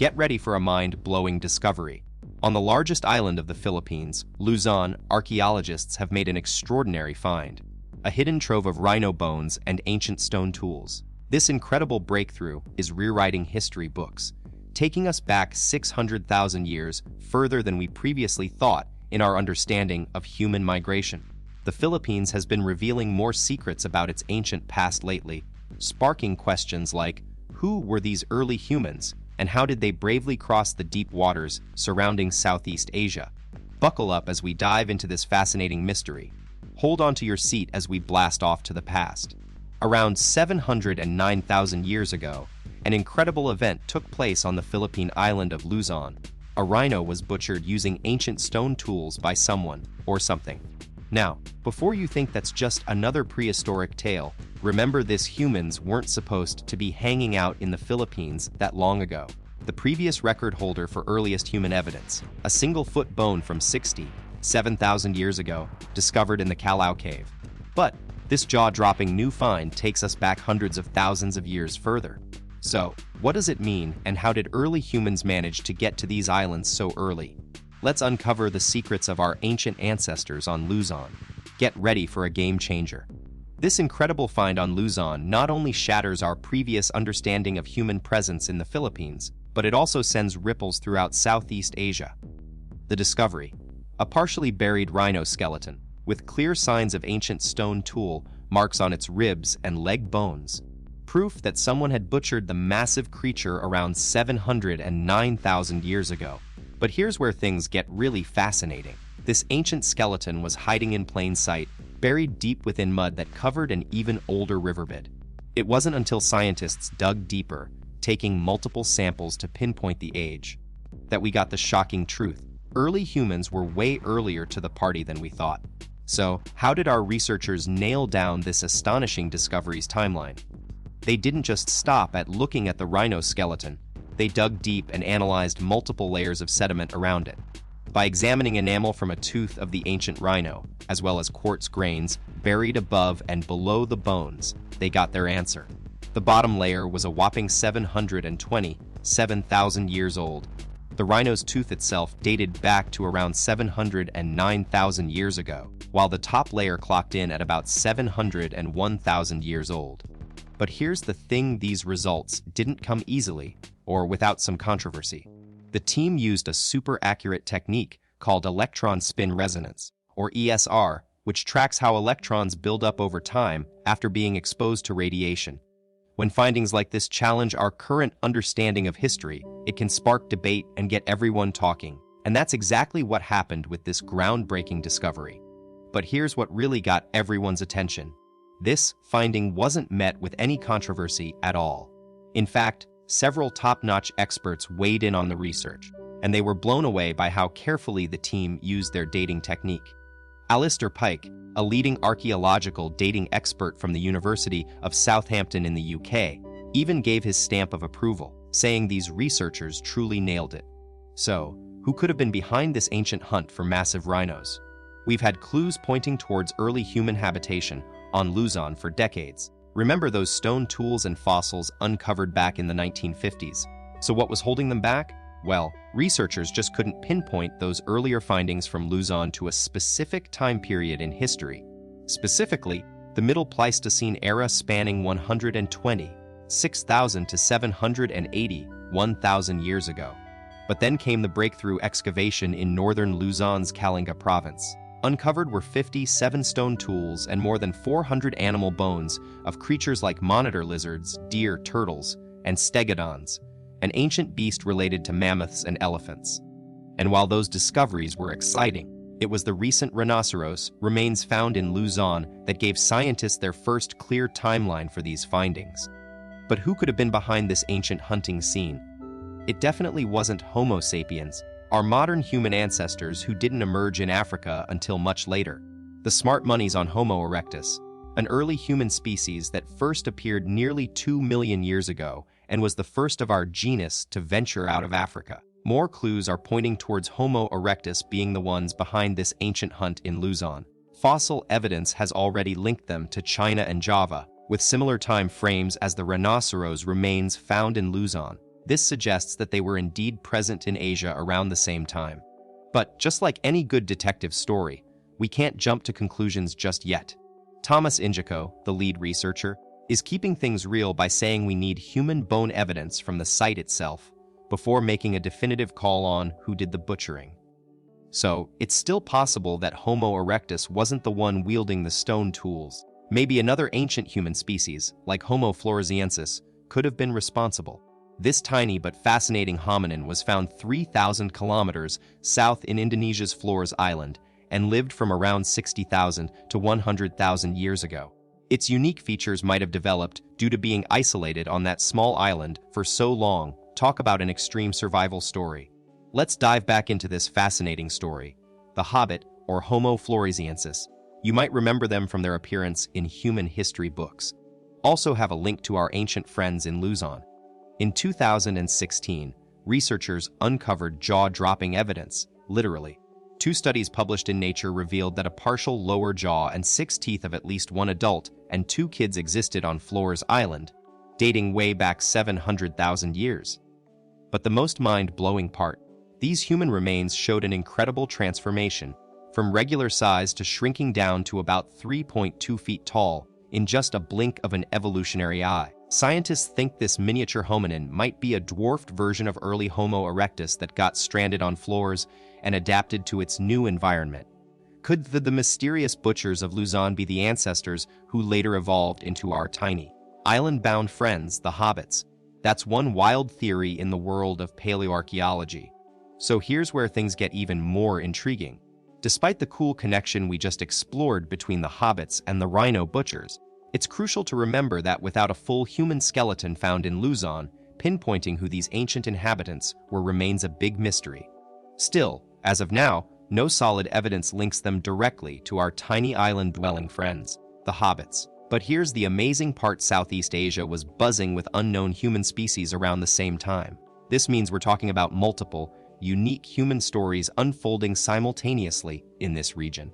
Get ready for a mind-blowing discovery. On the largest island of the Philippines, Luzon, archaeologists have made an extraordinary find: a hidden trove of rhino bones and ancient stone tools. This incredible breakthrough is rewriting history books, taking us back 600,000 years further than we previously thought in our understanding of human migration. The Philippines has been revealing more secrets about its ancient past lately, sparking questions like, who were these early humans, and how did they bravely cross the deep waters surrounding Southeast Asia? Buckle up as we dive into this fascinating mystery. Hold on to your seat as we blast off to the past. Around 709,000 years ago, an incredible event took place on the Philippine island of Luzon. A rhino was butchered using ancient stone tools by someone or something. Now, before you think that's just another prehistoric tale, remember this: humans weren't supposed to be hanging out in the Philippines that long ago. The previous record holder for earliest human evidence, a single-foot bone from 67,000 years ago, discovered in the Calao Cave. But this jaw-dropping new find takes us back hundreds of thousands of years further. So, what does it mean, and how did early humans manage to get to these islands so early? Let's uncover the secrets of our ancient ancestors on Luzon. Get ready for a game changer. This incredible find on Luzon not only shatters our previous understanding of human presence in the Philippines, but it also sends ripples throughout Southeast Asia. The discovery: a partially buried rhino skeleton, with clear signs of ancient stone tool marks on its ribs and leg bones. Proof that someone had butchered the massive creature around 709,000 years ago. But here's where things get really fascinating. This ancient skeleton was hiding in plain sight, buried deep within mud that covered an even older riverbed. It wasn't until scientists dug deeper, taking multiple samples to pinpoint the age, that we got the shocking truth. Early humans were way earlier to the party than we thought. So, how did our researchers nail down this astonishing discovery's timeline? They didn't just stop at looking at the rhino skeleton. They dug deep and analyzed multiple layers of sediment around it. By examining enamel from a tooth of the ancient rhino, as well as quartz grains buried above and below the bones, they got their answer. The bottom layer was a whopping 727,000 years old. The rhino's tooth itself dated back to around 709,000 years ago, while the top layer clocked in at about 701,000 years old. But here's the thing: these results didn't come easily or without some controversy. The team used a super accurate technique called electron spin resonance, or ESR, which tracks how electrons build up over time after being exposed to radiation. When findings like this challenge our current understanding of history, it can spark debate and get everyone talking. And that's exactly what happened with this groundbreaking discovery. But here's what really got everyone's attention. This finding wasn't met with any controversy at all. In fact, several top-notch experts weighed in on the research, and they were blown away by how carefully the team used their dating technique. Alistair Pike, a leading archaeological dating expert from the University of Southampton in the UK, even gave his stamp of approval, saying these researchers truly nailed it. So, who could have been behind this ancient hunt for massive rhinos? We've had clues pointing towards early human habitation on Luzon for decades. Remember those stone tools and fossils uncovered back in the 1950s? So what was holding them back? Well, researchers just couldn't pinpoint those earlier findings from Luzon to a specific time period in history. Specifically, the Middle Pleistocene era spanning 120,600 to 781,000 years ago. But then came the breakthrough excavation in northern Luzon's Kalinga province. Uncovered were 57 stone tools and more than 400 animal bones of creatures like monitor lizards, deer, turtles, and stegodons, an ancient beast related to mammoths and elephants. And while those discoveries were exciting, it was the recent rhinoceros remains found in Luzon that gave scientists their first clear timeline for these findings. But who could have been behind this ancient hunting scene? It definitely wasn't Homo sapiens, our modern human ancestors who didn't emerge in Africa until much later. The smart money's on Homo erectus, an early human species that first appeared nearly 2 million years ago and was the first of our genus to venture out of Africa. More clues are pointing towards Homo erectus being the ones behind this ancient hunt in Luzon. Fossil evidence has already linked them to China and Java, with similar time frames as the rhinoceros remains found in Luzon. This suggests that they were indeed present in Asia around the same time. But just like any good detective story, we can't jump to conclusions just yet. Thomas Ingico, the lead researcher, is keeping things real by saying we need human bone evidence from the site itself before making a definitive call on who did the butchering. So, it's still possible that Homo erectus wasn't the one wielding the stone tools. Maybe another ancient human species, like Homo floresiensis, could have been responsible. This tiny but fascinating hominin was found 3,000 kilometers south in Indonesia's Flores Island and lived from around 60,000 to 100,000 years ago. Its unique features might have developed due to being isolated on that small island for so long. Talk about an extreme survival story. Let's dive back into this fascinating story. The Hobbit, or Homo floresiensis. You might remember them from their appearance in human history books. Also have a link to our ancient friends in Luzon. In 2016, researchers uncovered jaw-dropping evidence, literally. 2 studies published in Nature revealed that a partial lower jaw and 6 teeth of at least 1 adult and 2 kids existed on Flores Island, dating way back 700,000 years. But the most mind-blowing part, these human remains showed an incredible transformation, from regular size to shrinking down to about 3.2 feet tall in just a blink of an evolutionary eye. Scientists think this miniature hominin might be a dwarfed version of early Homo erectus that got stranded on Flores and adapted to its new environment. Could the mysterious butchers of Luzon be the ancestors who later evolved into our tiny, island-bound friends, the hobbits? That's one wild theory in the world of paleoarchaeology. So here's where things get even more intriguing. Despite the cool connection we just explored between the hobbits and the rhino butchers, it's crucial to remember that without a full human skeleton found in Luzon, pinpointing who these ancient inhabitants were remains a big mystery. Still, as of now, no solid evidence links them directly to our tiny island-dwelling friends, the hobbits. But here's the amazing part: Southeast Asia was buzzing with unknown human species around the same time. This means we're talking about multiple, unique human stories unfolding simultaneously in this region.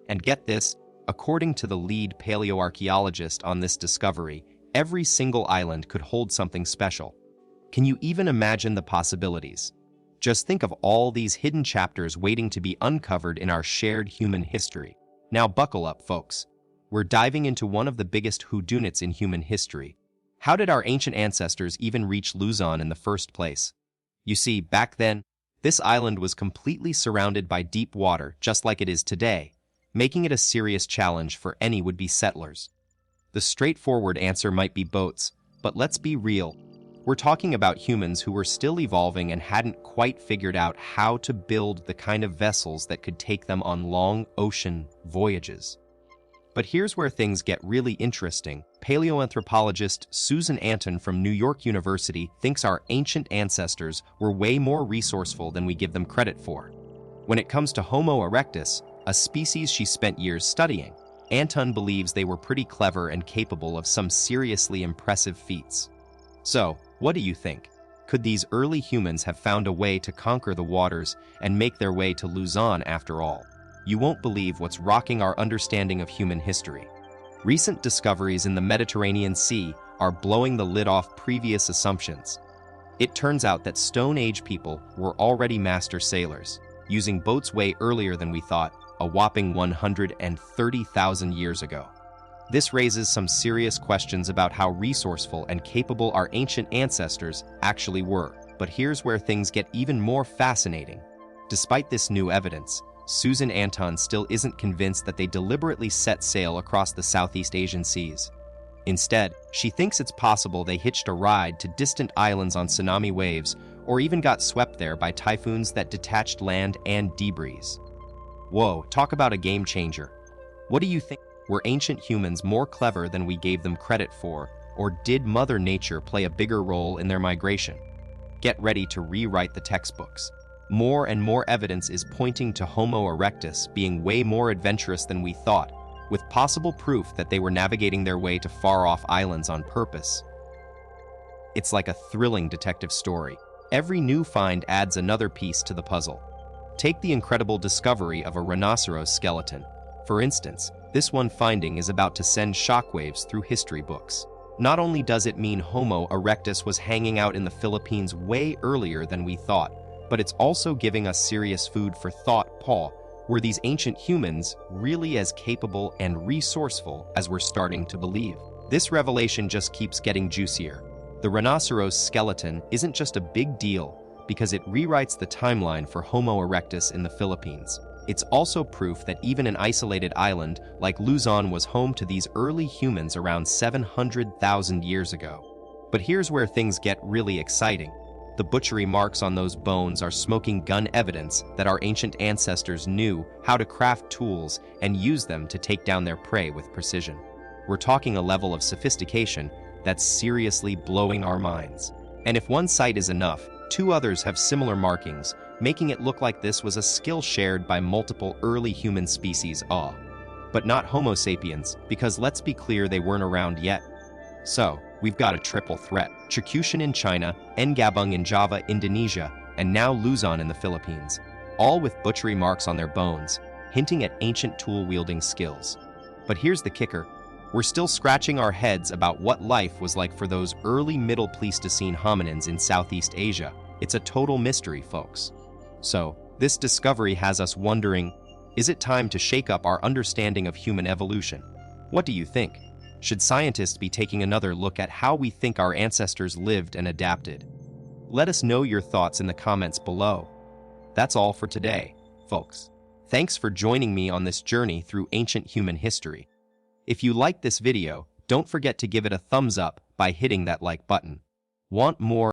And get this, according to the lead paleoarchaeologist on this discovery, every single island could hold something special. Can you even imagine the possibilities? Just think of all these hidden chapters waiting to be uncovered in our shared human history. Now buckle up, folks. We're diving into one of the biggest whodunits in human history. How did our ancient ancestors even reach Luzon in the first place? You see, back then, this island was completely surrounded by deep water, just like it is today, making it a serious challenge for any would-be settlers. The straightforward answer might be boats, but let's be real. We're talking about humans who were still evolving and hadn't quite figured out how to build the kind of vessels that could take them on long ocean voyages. But here's where things get really interesting. Paleoanthropologist Susan Anton from New York University thinks our ancient ancestors were way more resourceful than we give them credit for. When it comes to Homo erectus, a species she spent years studying, Anton believes they were pretty clever and capable of some seriously impressive feats. So, what do you think? Could these early humans have found a way to conquer the waters and make their way to Luzon after all? You won't believe what's rocking our understanding of human history. Recent discoveries in the Mediterranean Sea are blowing the lid off previous assumptions. It turns out that Stone Age people were already master sailors, using boats way earlier than we thought, a whopping 130,000 years ago. This raises some serious questions about how resourceful and capable our ancient ancestors actually were. But here's where things get even more fascinating. Despite this new evidence, Susan Anton still isn't convinced that they deliberately set sail across the Southeast Asian seas. Instead, she thinks it's possible they hitched a ride to distant islands on tsunami waves, or even got swept there by typhoons that detached land and debris. Whoa, talk about a game changer. What do you think? Were ancient humans more clever than we gave them credit for, or did Mother Nature play a bigger role in their migration? Get ready to rewrite the textbooks. More and more evidence is pointing to Homo erectus being way more adventurous than we thought, with possible proof that they were navigating their way to far-off islands on purpose. It's like a thrilling detective story. Every new find adds another piece to the puzzle. Take the incredible discovery of a rhinoceros skeleton. For instance, this one finding is about to send shockwaves through history books. Not only does it mean Homo erectus was hanging out in the Philippines way earlier than we thought, but it's also giving us serious food for thought, Paul. Were these ancient humans really as capable and resourceful as we're starting to believe? This revelation just keeps getting juicier. The rhinoceros skeleton isn't just a big deal because it rewrites the timeline for Homo erectus in the Philippines. It's also proof that even an isolated island like Luzon was home to these early humans around 700,000 years ago. But here's where things get really exciting. The butchery marks on those bones are smoking gun evidence that our ancient ancestors knew how to craft tools and use them to take down their prey with precision. We're talking a level of sophistication that's seriously blowing our minds. And if one site is enough, two others have similar markings, making it look like this was a skill shared by multiple early human species, but not Homo sapiens, because let's be clear, they weren't around yet. So, we've got a triple threat: Chakushan in China, Ngabung in Java, Indonesia, and now Luzon in the Philippines, all with butchery marks on their bones, hinting at ancient tool-wielding skills. But here's the kicker. We're still scratching our heads about what life was like for those early Middle Pleistocene hominins in Southeast Asia. It's a total mystery, folks. So, this discovery has us wondering, is it time to shake up our understanding of human evolution? What do you think? Should scientists be taking another look at how we think our ancestors lived and adapted? Let us know your thoughts in the comments below. That's all for today, folks. Thanks for joining me on this journey through ancient human history. If you liked this video, don't forget to give it a thumbs up by hitting that like button. Want more